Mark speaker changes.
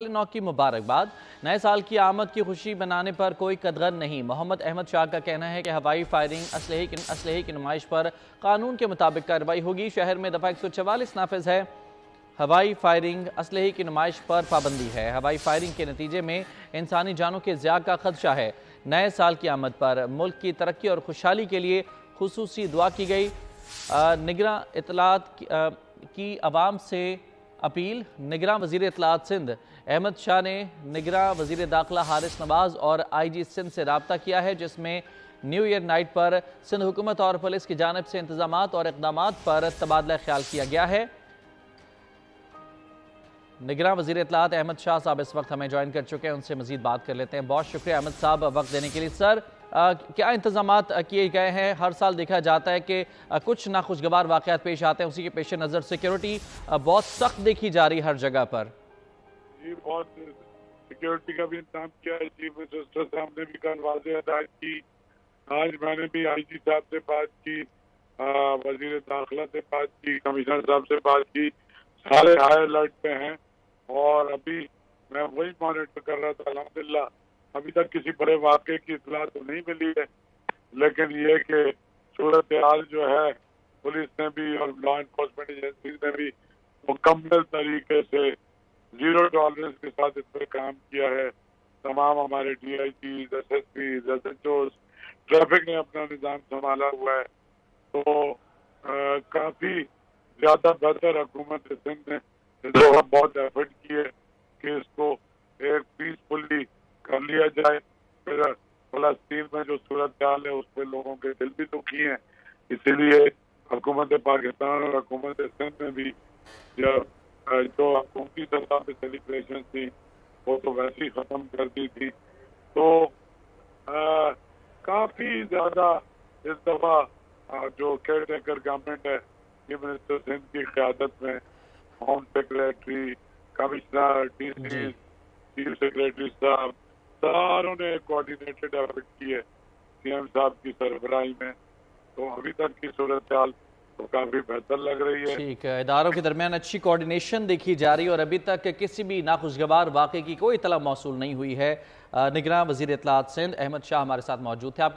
Speaker 1: नौ की मुबारकबाद। नए साल की आमद की खुशी मनाने पर कोई कदगन नहीं। मोहम्मद अहमद शाह का कहना है कि हवाई फायरिंग असलहे की नुमाइश पर कानून के मुताबिक कार्रवाई होगी। शहर में दफा 144 नाफिज है। हवाई फायरिंग असलहे की नुमाइश पर पाबंदी है। हवाई फायरिंग के नतीजे में इंसानी जानों के ज़िया का खदशा है। नए साल की आमद पर मुल्क की तरक्की और खुशहाली के लिए खुसूसी दुआ की गई। निगरां इत्तलात की आवाम से अपील। निगरां वज़ीर इत्तलात सिंध अहमद शाह ने निगरां वज़ीर दाखिला हारिस नवाज़ और IG सिंध से रब्ता किया है, जिसमें न्यू ईयर नाइट पर सिंध हुकूमत और पुलिस की जानिब से इंतजामात और इक़दामात पर तबादला ख्याल किया गया है। निगरां वज़ीर इत्तलात अहमद शाह साहब इस वक्त हमें ज्वाइन कर चुके हैं, उनसे मज़ीद बात कर लेते हैं। बहुत शुक्रिया अहमद साहब वक्त देने के लिए। सर, क्या इंतजामात किए गए हैं? हर साल देखा जाता है कि कुछ नाखुशगवार वाक़यात पेश आते हैं, उसी के पेश नज़र सिक्योरिटी बहुत सख्त देखी जा रही है हर जगह पर।
Speaker 2: जी, बहुत सिक्योरिटी का भी इंतजाम किया है। चीफ मिनिस्टर साहब ने भी कल वाज़ेह हदायत की। आज मैंने भी IG साहब से बात की, वज़ीर दाखिला से बात की, कमिश्नर साहब से बात की। सारे हाई अलर्ट पे हैं और अभी मैं वही मॉनिटर कर रहा था। अल्हम्दुलिल्लाह अभी तक किसी बड़े वाक़े की इत्तला तो नहीं मिली है, लेकिन ये कि सूरत हाल जो है पुलिस ने भी और लॉ एनफोर्समेंट एजेंसीज ने भी मुकम्मल तरीके से जीरो टॉलरेंस के साथ इस पर काम किया है। तमाम हमारे DIGs, SSPs, SHOs, ट्रैफिक ने अपना निज़ाम संभाला हुआ है। तो काफ़ी ज़्यादा बेहतर हुकूमत सिंध ने इस दफा बहुत एफर्ट किए कि इसको एक पीसफुली कर लिया जाए। फिर फलस्तीन में जो सूरत हाल है उस पर लोगों के दिल भी दुखी हैं, इसीलिए हुकूमत पाकिस्तान और हुकूमत सिंध में भी जो हुकूमती सतह पे सेलिब्रेशन थी वो तो वैसे ही ख़त्म कर दी थी। तो काफ़ी ज़्यादा इस दफ़ा जो केयर टेकर गवर्नमेंट है, चीफ मिनिस्टर सिंध की क़यादत में home secretary, commissioner, DC, chief secretary साहब सारों ने कोऑर्डिनेटेड एफर्ट की है CM साहब की सरबराही में। तो अभी तक की सूरत हाल तो काफ़ी बेहतर लग रही है।
Speaker 1: ठीक है, इदारों के दरमियान अच्छी कोऑर्डिनेशन देखी जा रही है और अभी तक किसी भी नाखुशगवार वाक़े की कोई इत्तला मौसूल नहीं हुई है। निगरां वज़ीर इत्तलात सिंध अहमद शाह हमारे साथ मौजूद थे। आपको